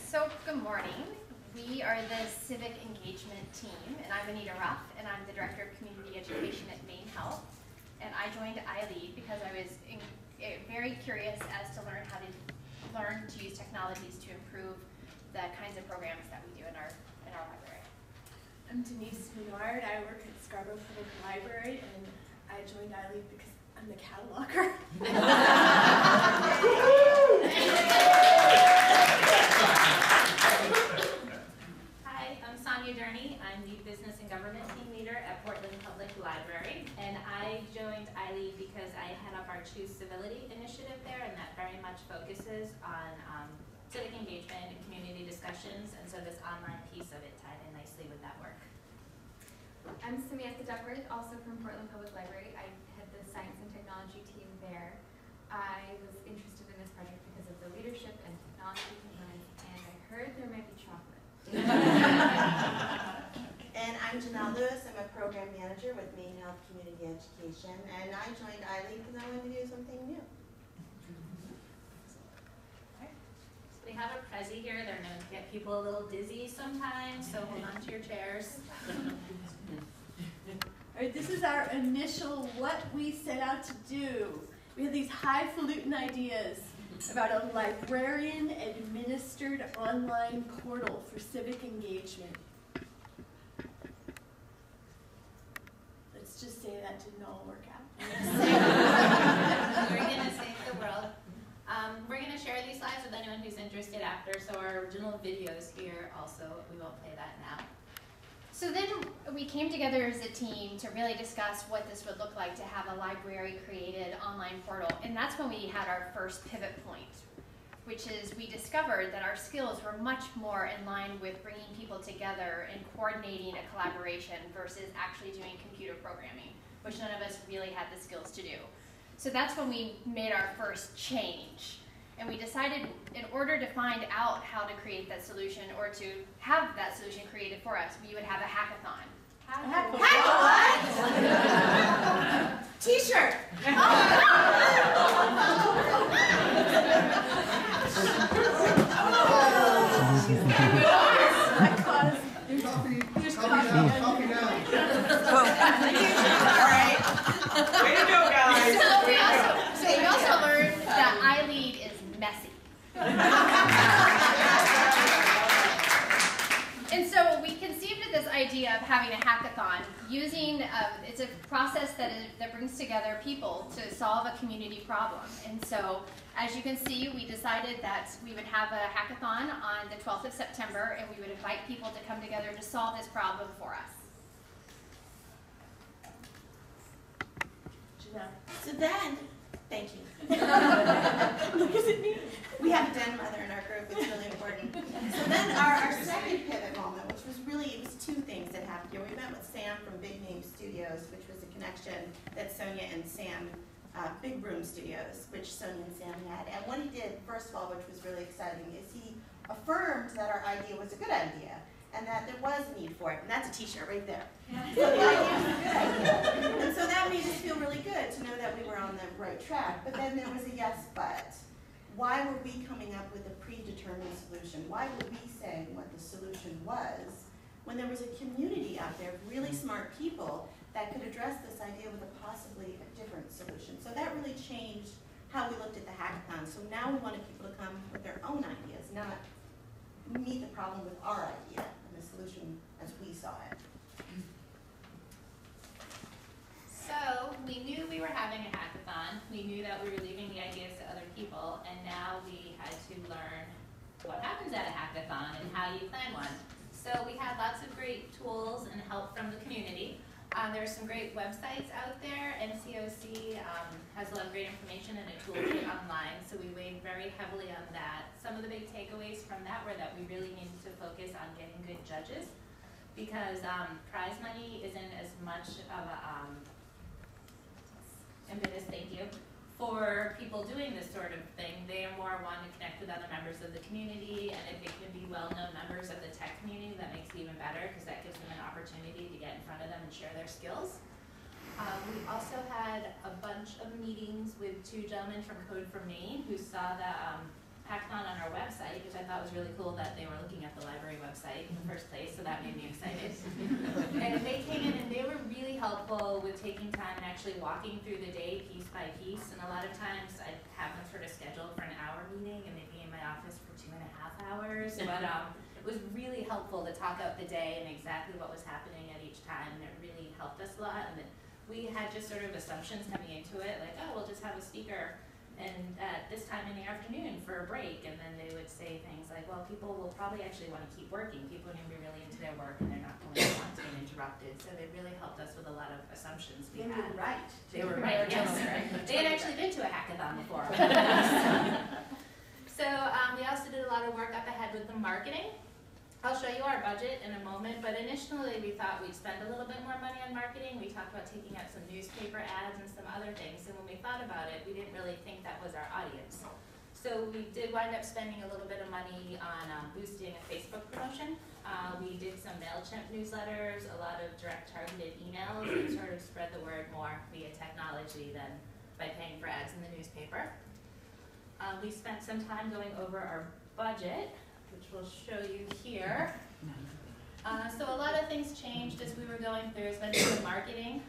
So, good morning. We are the Civic Engagement team, and I'm Anita Ruff, and I'm the Director of Community Education at Maine Health. And I joined ILEAD because I was very curious as to learn to use technologies to improve the kinds of programs that we do in our library. I'm Denise Menard. I work at Scarborough Public Library, and I joined ILEAD because I'm the cataloger. Hi, I'm Sonia Durney. I'm the Business and Government Team Leader at Portland Public Library, and I joined ILEAD because I head up our Choose Civility initiative there, and that very much focuses on civic engagement and community discussions, and so this online piece of it tied in nicely with that work. I'm Samantha Duckworth, also from Portland Public Library. I head the Science and Technology team there. I was interested in this project because of the leadership and technology components, and I heard there might be chocolate. And I'm Janelle Lewis. I'm a program manager with Maine Health Community Education, and I joined ILEAD because I wanted to do something new. We have a Prezi here. They're known to get people a little dizzy sometimes, so hold on to your chairs. All right, this is our initial what we set out to do. We had these highfalutin ideas about a librarian-administered online portal for civic engagement. Let's just say that didn't all work out. We're going to save the world. We're going to share these slides with anyone who's interested after, so our original videos here also, we won't play that now. So then we came together as a team to really discuss what this would look like to have a library-created online portal, and that's when we had our first pivot point, which is we discovered that our skills were much more in line with bringing people together and coordinating a collaboration versus actually doing computer programming, which none of us really had the skills to do. So that's when we made our first change. And we decided in order to find out how to create that solution or to have that solution created for us, we would have a hackathon. What? T-shirt. Way to go, guys. So we also learned that ILEAD is messy. And so we conceived of this idea of having a hackathon using, it's a process that brings together people to solve a community problem. And so, as you can see, we decided that we would have a hackathon on the 12th of September, and we would invite people to come together to solve this problem for us. So then, thank you. Look at me. We have a den mother in our group. It's really important. So then our second pivot moment, which was really, it was two things that happened here. We met with Sam from Big Name Studios, which was a connection that Sonia and Sam, Big Room Studios, which Sonia and Sam had. And what he did, first of all, which was really exciting, is he affirmed that our idea was a good idea and that there was a need for it. And that's a t-shirt right there. So the idea was a good idea. And so that made us feel really good to know that we were on the right track. But then there was a yes, but. Why were we coming up with a predetermined solution? Why were we saying what the solution was when there was a community out there of really smart people that could address this idea with a possibly a different solution? So that really changed how we looked at the hackathon. So now we wanted people to come with their own ideas, not meet the problem with our idea and the solution as we saw it. So we knew we were having a hackathon. We knew that we were leaving the ideas to other people, and now we had to learn what happens at a hackathon and how you plan one. So we had lots of great tools and help from the community. There's some great websites out there. NCOC has a lot of great information and a toolkit online, so we weighed very heavily on that. Some of the big takeaways from that were that we really needed to focus on getting good judges, because prize money isn't as much of a impetus, thank you, for people doing this sort of thing. They are more wanting to connect with other members of the community, and if it can be well-known members of the tech community, that makes it even better, because that gives them an opportunity to get in front of them and share their skills. We also had a bunch of meetings with two gentlemen from Code for Maine who saw the hackathon on our website, which I thought was really cool that they were looking at the library website in the first place, so that made me excited. And they came in and they were really helpful with taking time and actually walking through the day piece by piece. And a lot of times I'd have them sort of scheduled for an hour meeting and they'd be in my office for 2.5 hours. But it was really helpful to talk out the day and exactly what was happening at each time, and it really helped us a lot. And we had just sort of assumptions coming into it, like, oh, we'll just have a speaker and at this time in the afternoon for a break, and then they would say things like, well, people will probably actually want to keep working. People are going to be really into their work and they're not going to want to get interrupted. So they really helped us with a lot of assumptions we had. Were right. They were right, yes. They had actually been to a hackathon before. So we also did a lot of work up ahead with the marketing. I'll show you our budget in a moment, but initially we thought we'd spend a little bit more money on marketing. We talked about taking out some newspaper ads and some other things, and when we thought about it, we didn't really think that was our audience. So we did wind up spending a little bit of money on boosting a Facebook promotion. We did some MailChimp newsletters, a lot of direct targeted emails, and sort of spread the word more via technology than by paying for ads in the newspaper. We spent some time going over our budget, which we'll show you here. So a lot of things changed as we were going through, especially with marketing.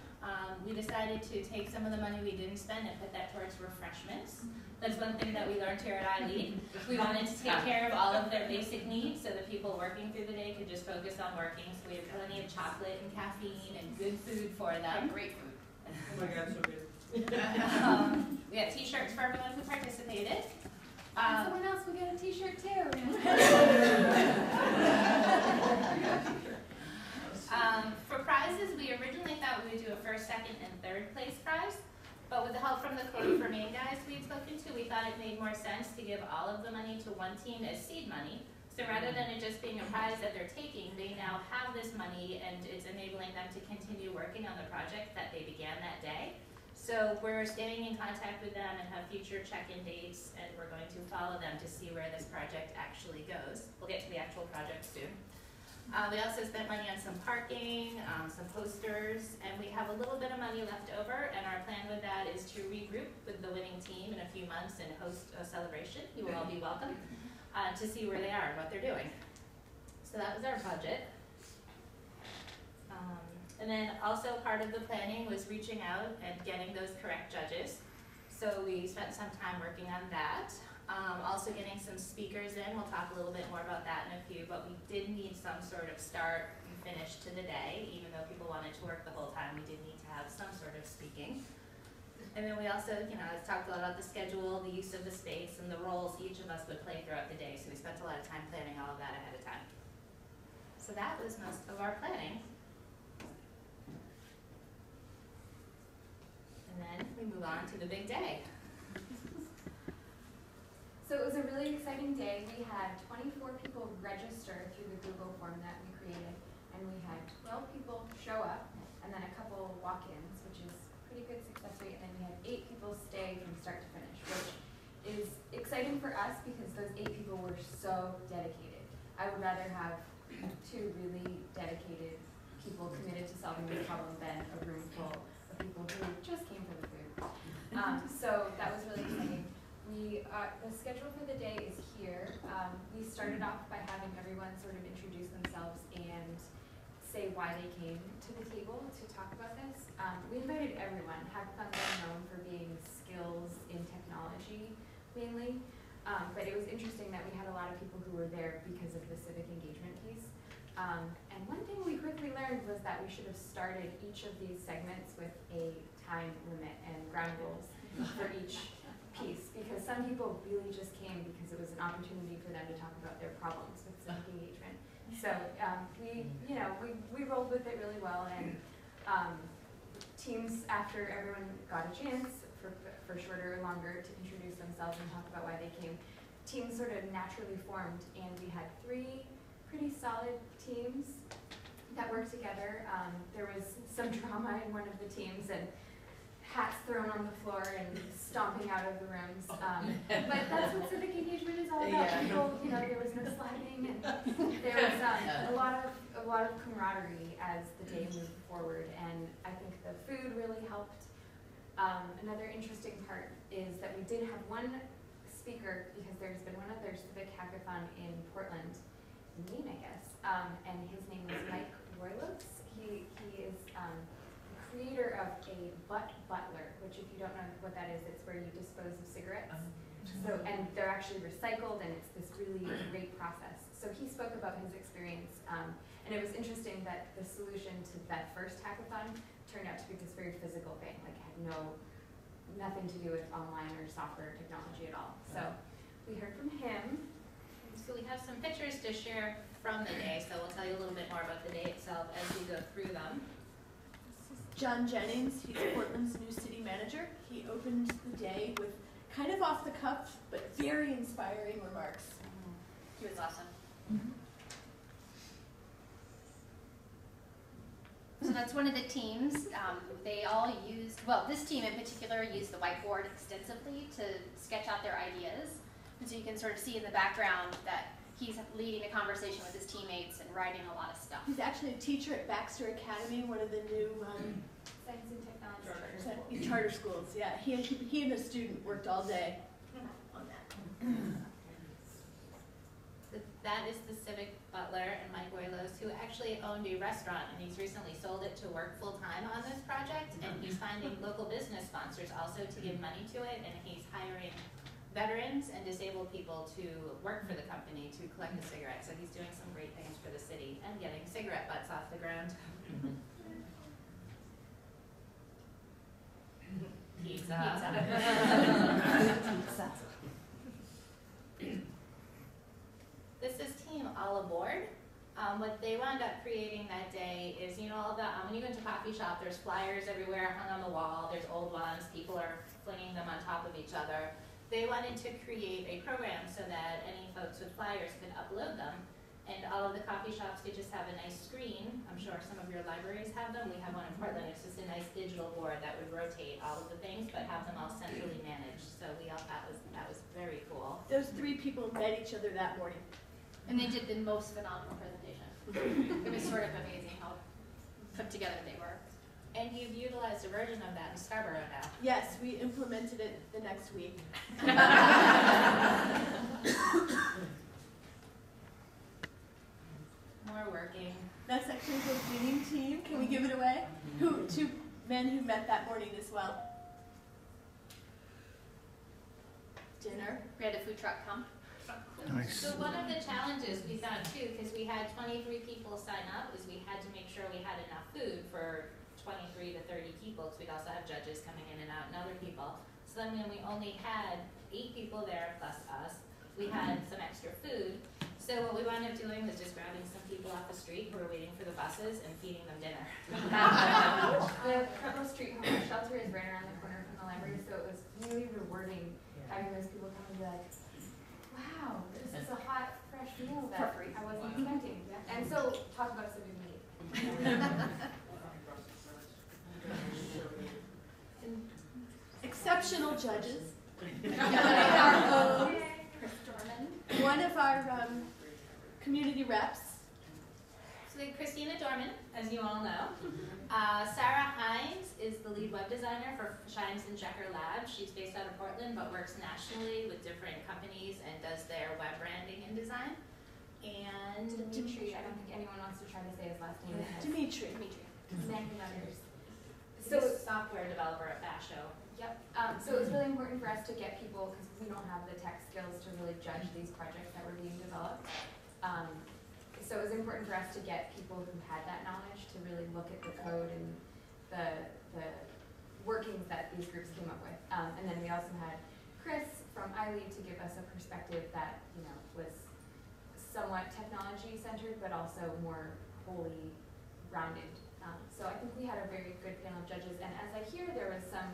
We decided to take some of the money we didn't spend and put that towards refreshments. That's one thing that we learned here at ILEAD. We wanted to take care of all of their basic needs so that people working through the day could just focus on working. So we had plenty of chocolate and caffeine and good food for them. Great food. Oh my God, so good. We had t-shirts for everyone who participated. Someone else will get a t-shirt too. For prizes, we originally thought we would do a first, second, and third place prize, but with the help from the Code for Maine guys we had spoken to, we thought it made more sense to give all of the money to one team as seed money. So rather than it just being a prize that they're taking, they now have this money and it's enabling them to continue working on the project that they began that day. So we're staying in contact with them and have future check-in dates, and we're going to follow them to see where this project actually goes. We'll get to the actual project soon. We also spent money on some parking, some posters, and we have a little bit of money left over, and our plan with that is to regroup with the winning team in a few months and host a celebration. You will all be welcome to see where they are and what they're doing. So that was our budget. And then also part of the planning was reaching out and getting those correct judges. So we spent some time working on that. Also getting some speakers in. We'll talk a little bit more about that in a few, but we did need some sort of start and finish to the day. Even though people wanted to work the whole time, we did need to have some sort of speaking. And then we also, talked a lot about the schedule, the use of the space, and the roles each of us would play throughout the day. So we spent a lot of time planning all of that ahead of time. So that was most of our planning. And then we move on to the big day. So it was a really exciting day. We had 24 people register through the Google form that we created, and we had 12 people show up, and then a couple walk-ins, which is a pretty good success rate, and then we had 8 people stay from start to finish, which is exciting for us because those 8 people were so dedicated. I would rather have 2 really dedicated people committed to solving this problem than a room full of people who just came for the food. So that was really exciting. The schedule for the day is here. We started off by having everyone sort of introduce themselves and say why they came to the table to talk about this. We invited everyone. Hackathons are known for being skills in technology, mainly. But it was interesting that we had a lot of people who were there because of the civic engagement piece. And one thing we quickly learned was that we should have started each of these segments with a time limit and ground rules for each piece, because some people really just came because it was an opportunity for them to talk about their problems with civic engagement. So we rolled with it really well, and teams, after everyone got a chance for shorter or longer to introduce themselves and talk about why they came, teams sort of naturally formed, and we had 3 pretty solid teams that worked together. There was some drama in one of the teams, and hats thrown on the floor and stomping out of the rooms. But that's what civic engagement is all about. Yeah. People, there was no sliding, and there was a lot of camaraderie as the day moved forward, and I think the food really helped. Another interesting part is that we did have one speaker because there's been one other Civic hackathon in Portland, Maine, I guess, and his name is Mike Roylos. He is the creator of a butt butler, which if you don't know what that is, it's where you dispose of cigarettes. So, and they're actually recycled, and it's this really great process. So he spoke about his experience, and it was interesting that the solution to that first hackathon turned out to be this very physical thing, like had nothing to do with online or software technology at all. So we heard from him. So we have some pictures to share from the day, so we'll tell you a little bit more about the day itself as we go through them. This is John Jennings. He's Portland's new city manager. He opened the day with kind of off the cuff, but very inspiring remarks. He was awesome. So that's one of the teams. They all used, well, this team in particular used the whiteboard extensively to sketch out their ideas. And so you can sort of see in the background that he's leading a conversation with his teammates and writing a lot of stuff. He's actually a teacher at Baxter Academy, one of the new Science and technology charter schools. Yeah, he and a student worked all day on that. So that is the Civic butler and Mike Roylos, who actually owned a restaurant, and he's recently sold it to work full-time on this project, and he's finding local business sponsors also to give money to it, and he's hiring veterans and disabled people to work for the company to collect the cigarettes. So he's doing some great things for the city and getting cigarette butts off the ground. Pizza. Pizza. This is Team All Aboard. What they wound up creating that day is, you know, all the, when you go into a coffee shop, there's flyers everywhere hung on the wall, there's old ones, people are flinging them on top of each other. They wanted to create a program so that any folks with flyers could upload them, and all of the coffee shops could just have a nice screen. I'm sure some of your libraries have them. We have one in Portland. It's just a nice digital board that would rotate all of the things, but have them all centrally managed. So we all thought that was very cool. Those three people met each other that morning. And they did the most phenomenal presentation. It was sort of amazing how put together they were. And you've utilized a version of that in Scarborough now. Yes, we implemented it the next week. More working. That's actually the winning team. Can we give it away? Two men who met that morning as well. Dinner. We had a food truck come. Nice. So one of the challenges we found too, because we had 23 people sign up, is we had to make sure we had enough food for 23 to 30 people, because we'd also have judges coming in and out and other people. So then when we only had 8 people there plus us, we had some extra food. So what we wound up doing was just grabbing some people off the street who were waiting for the buses and feeding them dinner. The Preble Street Homeless Shelter is right around the corner from the library, so it was really rewarding having those people come and be like, wow, this is a hot, fresh meal that I wasn't expecting. And so, talk about civic need. Exceptional judges. Our own, one of our community reps. So we have Christina Dorman, as you all know. Sarah Hines is the lead web designer for Shines and Checker Lab. She's based out of Portland, but works nationally with different companies and does their web branding and design. And Dimitri, I don't think anyone wants to try to say his last name. Dimitri. Many others. so software developer at Basho. Yep. So it was really important for us to get people, because we don't have the tech skills to really judge these projects that were being developed. So it was important for us to get people who had that knowledge to really look at the code and the workings that these groups came up with. And then we also had Chris from ILEAD to give us a perspective that, you know, was somewhat technology centered, but also more wholly rounded. So I think we had a very good panel of judges, and as I hear, there was some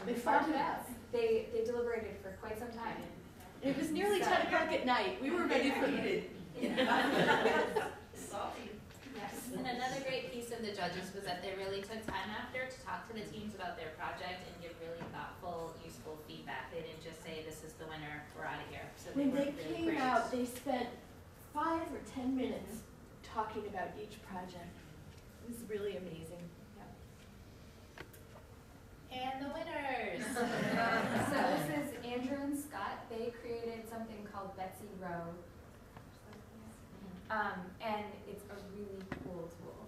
They fought it out. They deliberated for quite some time. It was nearly 10 o'clock at night. We were ready for it. Yes. And another great piece of the judges was that they really took time after to talk to the teams about their project and give really thoughtful, useful feedback. They didn't just say, this is the winner, we're out of here. So When they really came great. out, they spent 5 or 10 minutes talking about each project. It was really amazing. And the winners. So this is Andrew and Scott. Betsy Rowe. And it's a really cool tool.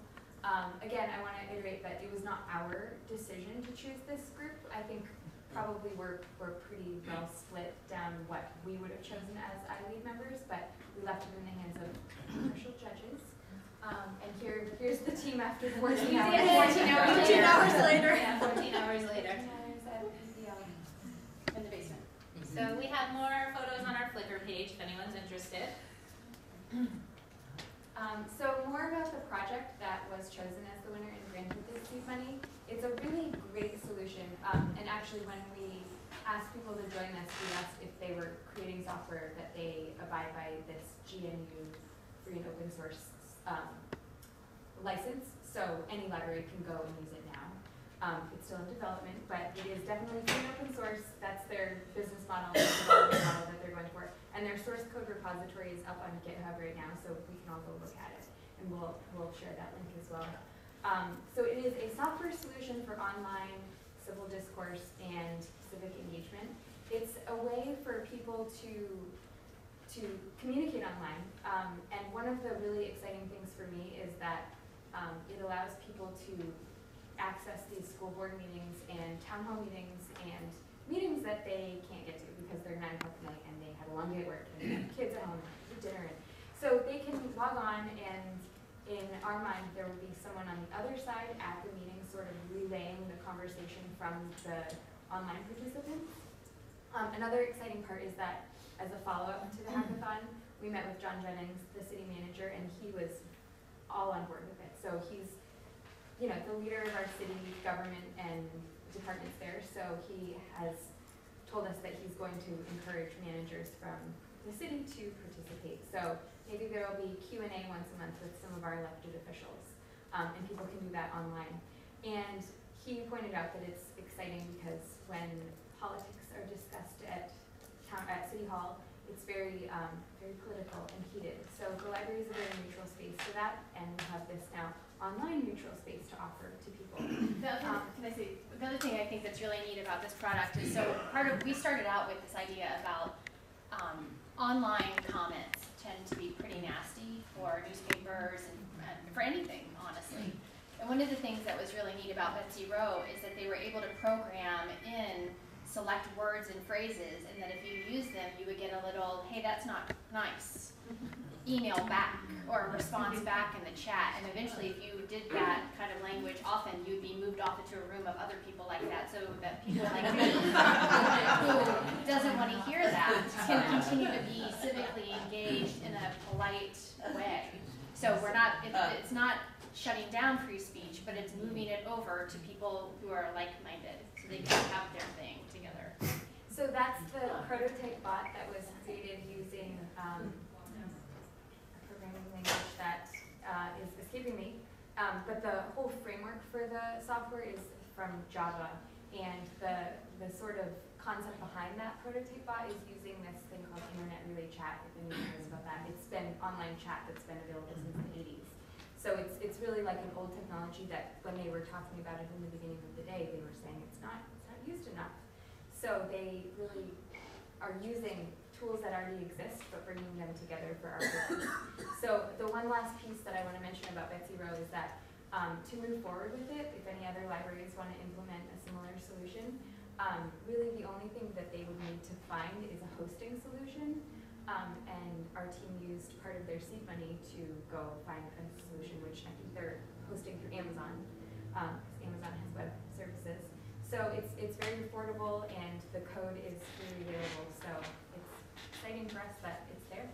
Again, I want to iterate that it was not our decision to choose this group. I think probably we're pretty well split down what we would have chosen as ILEAD members, but we left it in the hands of commercial judges. And here's the team after 14 hours. 14 hours later. Yeah, 14 hours later. 14 hours at PBL. In the basement. So we have more photos on our Flickr page if anyone's interested. So more about the project that was chosen as the winner and granted this seed money. It's a really great solution. And actually when we asked people to join us, we asked if they were creating software that they abide by this GNU free and open source license. So any library can go and use it now. It's still in development, but it is definitely free and open source. That's their business model, the development model that they're going for. And their source code repository is up on GitHub right now, so we can all go look at it. And we'll share that link as well. So it is a software solution for online civil discourse and civic engagement. It's a way for people to communicate online. And one of the really exciting things for me is that it allows people to access these school board meetings and town hall meetings and meetings that they can't get to because they're 9 o'clock at night and they have a long day at work and they have kids at home and have dinner. And so they can log on, and in our mind there will be someone on the other side at the meeting sort of relaying the conversation from the online participants. Another exciting part is that as a follow-up to the hackathon, we met with John Jennings, the city manager, and he was all on board with it. So he's, you know, the leader of our city government and departments there, so he has told us that he's going to encourage managers from the city to participate. So maybe there will be Q&A once a month with some of our elected officials, and people can do that online. And he pointed out that it's exciting because when politics are discussed at City Hall, it's very, very political and heated. So the library is a very neutral space for that, and we have this now online neutral space to offer to people. The other thing I think that's really neat about this product is, so we started out with this idea about online comments tend to be pretty nasty for newspapers and for anything, honestly. And one of the things that was really neat about Betsy Rowe is that they were able to program in select words and phrases, and that if you use them, you would get a little, hey, that's not nice, email back or a response back in the chat. And eventually, if you did that kind of language often, you'd be moved off into a room of other people like that, so that people like me, who doesn't want to hear that, can continue to be civically engaged in a polite way. So we're not, it's not shutting down free speech, but it's moving it over to people who are like-minded, so they can have their thing together. So that's the prototype bot that was created using a programming language that is escaping me. But the whole framework for the software is from Java, and the sort of concept behind that prototype bot is using this thing called Internet Relay Chat, if anyone knows about that. It's been online chat that's been available since the 80s. So it's really like an old technology that when they were talking about it in the beginning of the day, they were saying it's not used enough. So they really are using tools that already exist, but bringing them together for our purpose. So the one last piece that I want to mention about Betsy Rowe is that to move forward with it, if any other libraries want to implement a similar solution, really the only thing that they would need to find is a hosting solution. And our team used part of their seed money to go find a solution, which I think they're hosting through Amazon, because Amazon has web services. So it's very affordable, and the code is freely available. So it's exciting for us that it's there.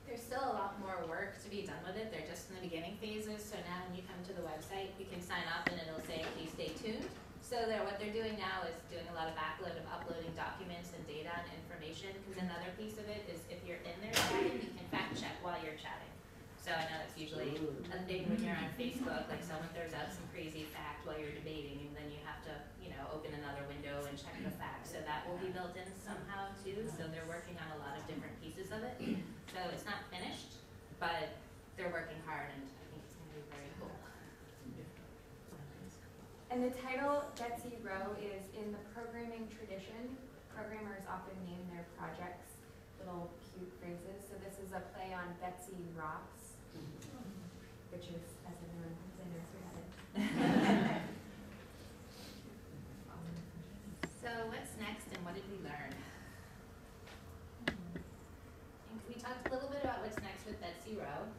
There's still a lot more work to be done with it. They're just in the beginning phases. So now when you come to the website, you can sign up and it'll say, please stay tuned. So what they're doing now is doing a lot of backload of uploading documents and data and information, because another piece of it is if you're in there chatting, you can fact check while you're chatting. So I know that's usually a thing when you're on Facebook, like someone throws out some crazy fact while you're debating, and then you have to, open another window and check the facts. So that will be built in somehow too. So they're working on a lot of different pieces of it. So it's not finished, but they're working hard, and I think it's going to be very cool. And the title, Betsy Rowe, is in the programming tradition. Programmers often name their projects little cute is a play on Betsy Rocks, which is, as everyone knows, a nursery rhyme. So what's next and what did we learn? We talked a little bit about what's next with Betsy Rowe.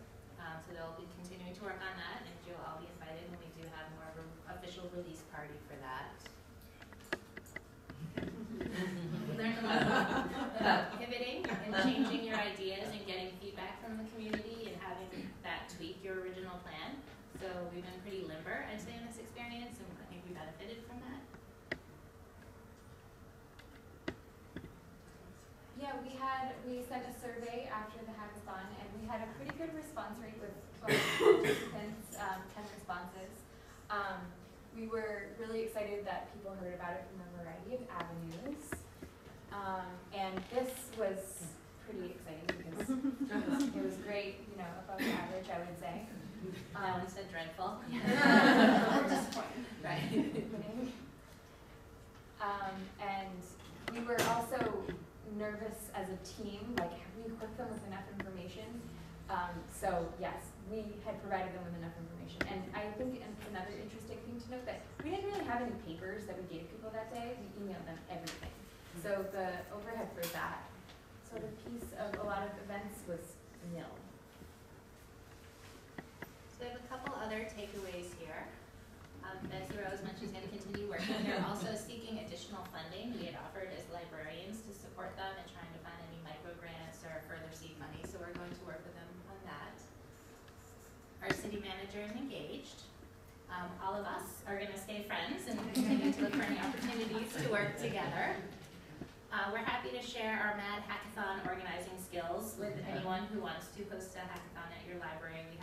So they'll be continuing to work on that, and you'll all be invited when we do have more of an official release party for that. We learned a lot about pivoting and changing your ideas and getting feedback from the community and having that tweak your original plan. So we've been pretty limber, I'd say, in this experience, and I think we benefited from that. Yeah, we sent a survey after the hackathon, and we had a pretty good response rate with 12 participants, 10 responses. We were really excited that people heard about it from a variety of avenues. And this was pretty exciting because it was great, you know, above average, I would say. No one said dreadful. Or disappointing. Right. And we were also nervous as a team, like have we equipped them with enough information? So yes, we had provided them with enough information. And I think it's another interesting thing to note that we didn't really have any papers that we gave people that day. We emailed them everything. So the overhead for that sort of piece of a lot of events was nil. So I have a couple other takeaways here. Betsy Rose mentioned she's going to continue working. They're also seeking additional funding. We had offered as librarians to support them and trying to find any micro grants or further seed money. So we're going to work with them on that. Our city manager is engaged. All of us are going to stay friends and continue to look for any opportunities to work together. We're happy to share our MAD hackathon organizing skills with anyone who wants to host a hackathon at your library. We